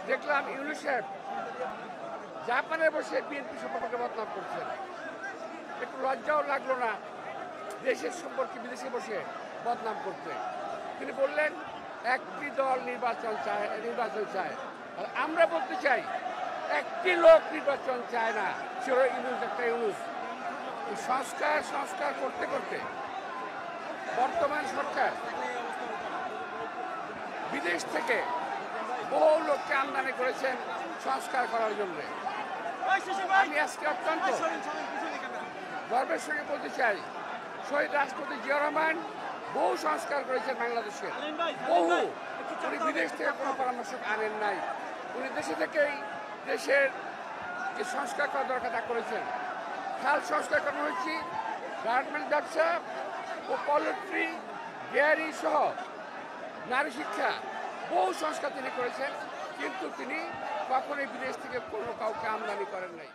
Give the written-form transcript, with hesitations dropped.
দেখলাম ইউনিসেফ জাপানে বসে বিএনপি সম্পর্কে বদনাম করছেন। একটু লজ্জাও লাগলো না দেশের সম্পর্কে বিদেশে বসে বদনাম করতে? তিনি বললেন একটি দল নির্বাচন চায়। আর আমরা বলতে চাই একটি লোক নির্বাচন চায় না, সে হলো ইউনুস, একটা ইউনুস। সংস্কার করতে করতে বর্তমান সরকার বিদেশ থেকে বহু লোককে আমদানি করেছেন সংস্কার করার জন্য। আমি আজকে অত্যন্ত গর্বের সঙ্গে বলতে চাই, শহীদ রাষ্ট্রপতি জিয়া রহমান বহু সংস্কার করেছেন বাংলাদেশের, বহু। উনি বিদেশ থেকে কোনো পরামর্শক আনেন নাই, উনি দেশে থেকেই দেশের যে সংস্কার করা দরকার তা করেছেন। খাল সংস্কার করা হয়েছে, গার্মেন্ট ব্যবসা ও পোল্ট্রি, ডেয়ারি সহ নারী শিক্ষা, বহু সংস্কার তিনি করেছেন, কিন্তু তিনি কখনোই বিদেশ থেকে কোনো কাউকে আমদানি করেন নাই।